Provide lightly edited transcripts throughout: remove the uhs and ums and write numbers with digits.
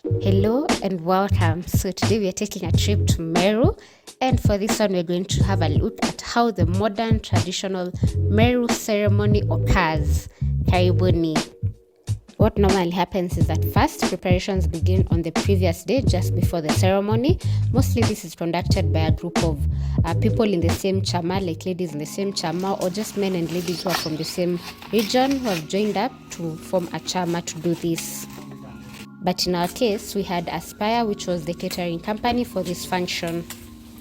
Hello and welcome. So today we are taking a trip to Meru, and for this one we're going to have a look at how the modern traditional Meru ceremony occurs. Karibuni. What normally happens is that first preparations begin on the previous day just before the ceremony. Mostly this is conducted by a group of people in the same chama, like ladies in the same chama, or just men and ladies who are from the same region who have joined up to form a chama to do this. But in our case, we had Aspire, which was the catering company for this function.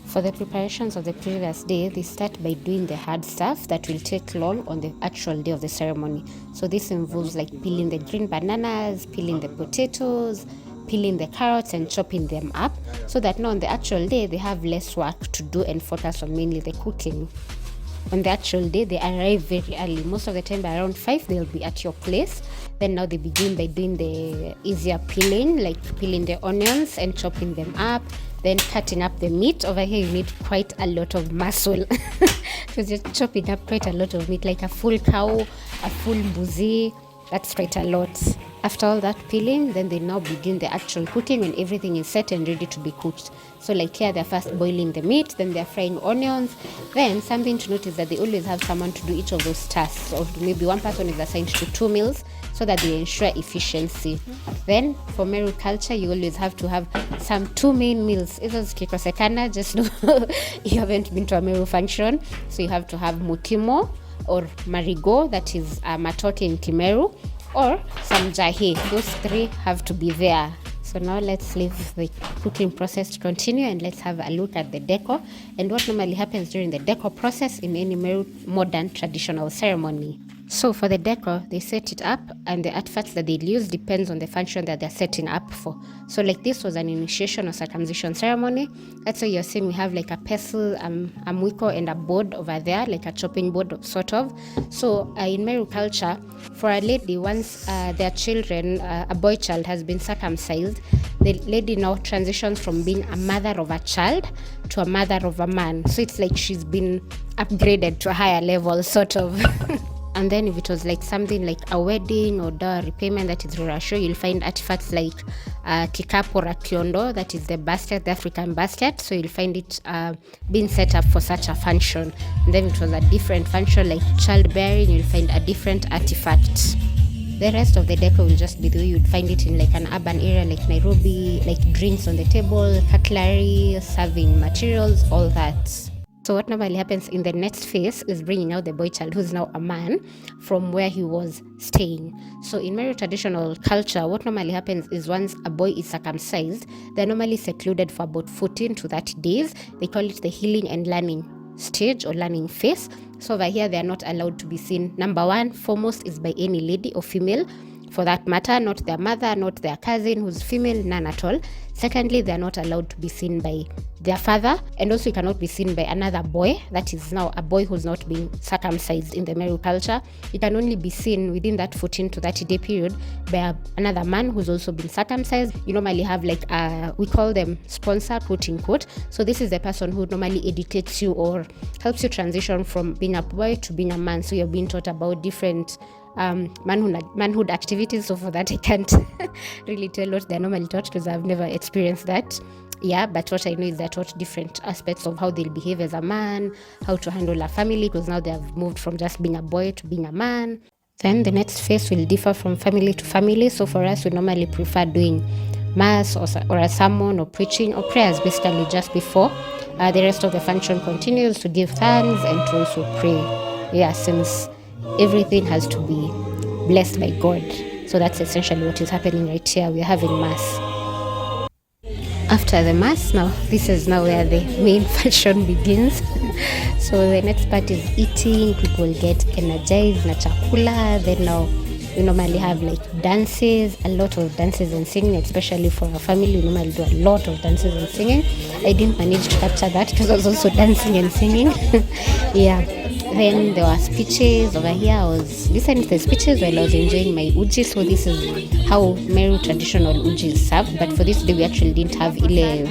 For the preparations of the previous day, they start by doing the hard stuff that will take long on the actual day of the ceremony. So this involves like peeling the green bananas, peeling the potatoes, peeling the carrots and chopping them up, so that now on the actual day they have less work to do and focus on mainly the cooking. On the actual day, they arrive very early. Most of the time by around 5 they'll be at your place. Then now they begin by doing the easier peeling, like peeling the onions and chopping them up, then cutting up the meat. Over here you need quite a lot of muscle because you're chopping up quite a lot of meat, like a full cow, a full mbuzi. That's quite a lot. After all that peeling, then they now begin the actual cooking when everything is set and ready to be cooked. So like here, they're first boiling the meat, then they're frying onions. Then something to note is that they always have someone to do each of those tasks. Or maybe one person is assigned to 2 meals so that they ensure efficiency. Then for Meru culture, you always have to have some 2 main meals. It's kikosekana, just know you haven't been to a Meru function. So you have to have mukimo or marigo, that is matoke in Kimeru, or some jahe. Those 3 have to be there. So now let's leave the cooking process to continue and let's have a look at the deco and what normally happens during the deco process in any Meru modern traditional ceremony. So for the deco, they set it up and the artifacts that they use depends on the function that they're setting up for. So like this was an initiation or circumcision ceremony. That's why you're seeing we have like a pestle, a mwiko and a board over there, like a chopping board sort of. So in Meru culture, for a lady, once their children, a boy child has been circumcised, the lady now transitions from being a mother of a child to a mother of a man. So it's like she's been upgraded to a higher level sort of. And then if it was like something like a wedding or dowry repayment, that is Rurasho, you'll find artifacts like kikapu or kiondo, that is the basket, the African basket. So you'll find it being set up for such a function. And then it was a different function like childbearing, you'll find a different artifact. The rest of the deco will just be the way you'd find it in like an urban area like Nairobi, like drinks on the table, cutlery, serving materials, all that. So what normally happens in the next phase is bringing out the boy child, who's now a man, from where he was staying. So in Meru traditional culture, what normally happens is once a boy is circumcised, they're normally secluded for about 14 to 30 days. They call it the healing and learning stage or learning phase. So over here, they are not allowed to be seen. Number one, foremost, is by any lady or female, for that matter, not their mother, not their cousin who's female, none at all. Secondly, they are not allowed to be seen by their father, and also you cannot be seen by another boy, that is now a boy who's not being circumcised in the Meru culture. You can only be seen within that 14 to 30 day period by another man who's also been circumcised. You normally have like we call them sponsor, quote unquote. So this is the person who normally educates you or helps you transition from being a boy to being a man. So you're being taught about different manhood activities. So for that I can't really tell what they're normally taught because I've never experienced that. Yeah, but what I know is they're taught different aspects of how they'll behave as a man, how to handle a family, because now they have moved from just being a boy to being a man. Then the next phase will differ from family to family. So for us, we normally prefer doing mass or a sermon or preaching or prayers basically just before. The rest of the function continues to give thanks and to also pray. Yeah, since everything has to be blessed by God. So that's essentially what is happening right here. We're having mass. After the mass, now this is now where the main function begins. So the next part is eating. People get energized na chakula. Then now we normally have like dances, a lot of dances and singing, especially for our family. We normally do a lot of dances and singing. I didn't manage to capture that because I was also dancing and singing. Yeah. Then there were speeches. Over here I was listening to the speeches while I was enjoying my uji. So this is how Meru traditional uji is served. But for this day we actually didn't have ile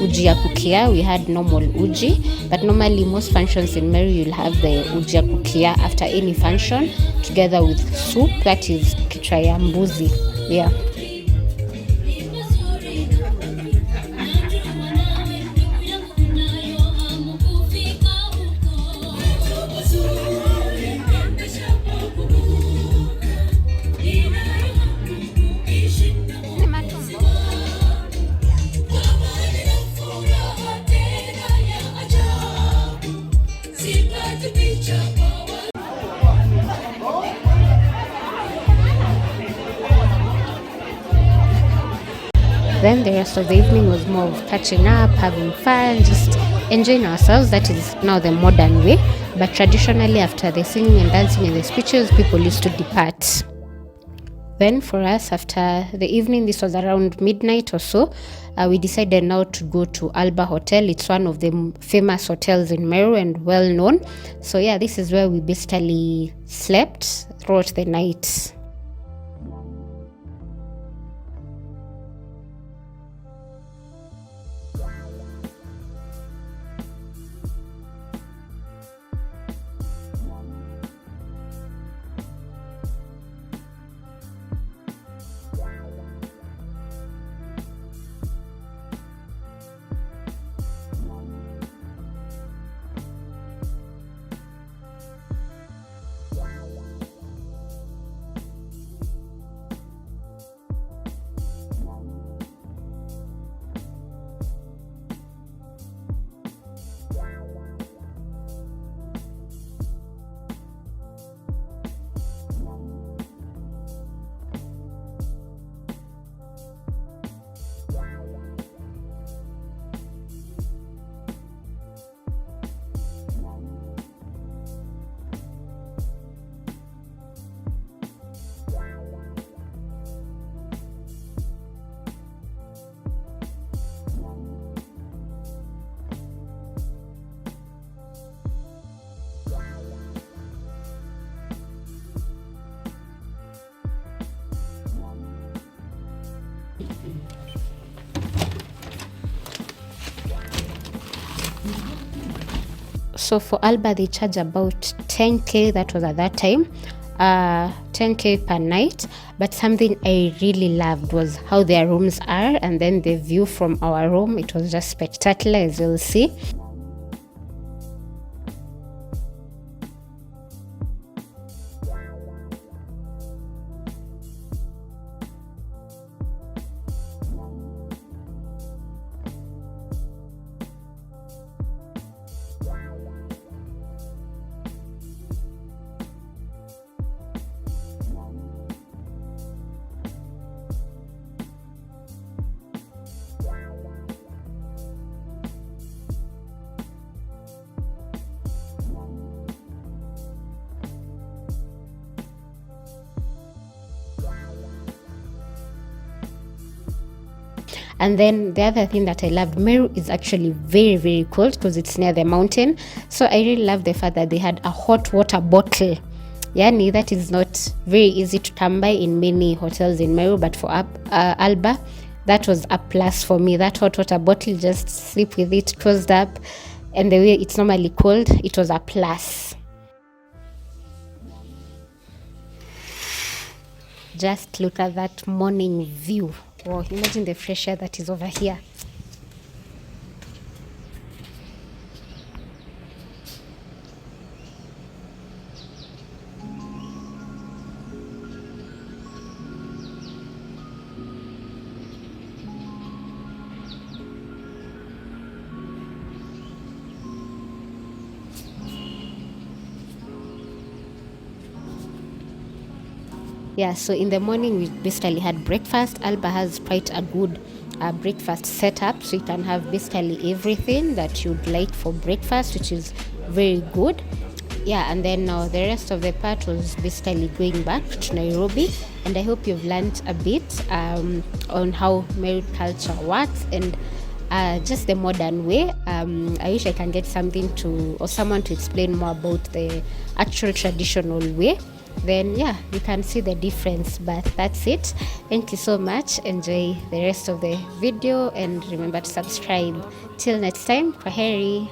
uji ya kukia. We had normal uji. But normally most functions in Meru you'll have the uji ya kukia after any function together with soup, that is kichwa ya mbuzi. Yeah. Then the rest of the evening was more of catching up, having fun, just enjoying ourselves. That is now the modern way. But traditionally, after the singing and dancing and the speeches, people used to depart. Then for us, after the evening, this was around midnight or so, we decided now to go to Alba Hotel. It's one of the famous hotels in Meru and well known. So yeah, this is where we basically slept throughout the night. So for Alba, they charge about 10k. That was at that time, 10k per night. But something I really loved was how their rooms are, and then the view from our room. It was just spectacular, as you'll see. And then the other thing that I loved, Meru is actually very, very cold because it's near the mountain. So I really love the fact that they had a hot water bottle. Yani, that is not very easy to come by in many hotels in Meru, but for Alba, that was a plus for me. That hot water bottle, just sleep with it closed up, and the way it's normally cold, it was a plus. Just look at that morning view. Wow, imagine the fresh air that is over here. Yeah, so in the morning we basically had breakfast. Alba has quite a good breakfast setup, so you can have basically everything that you'd like for breakfast, which is very good. Yeah, and then the rest of the part was basically going back to Nairobi, and I hope you've learned a bit on how Meru culture works and just the modern way. I wish I can get something to or someone to explain more about the actual traditional way. Then yeah, you can see the difference. But that's it. Thank you so much. Enjoy the rest of the video and remember to subscribe. Till next time, kwaheri.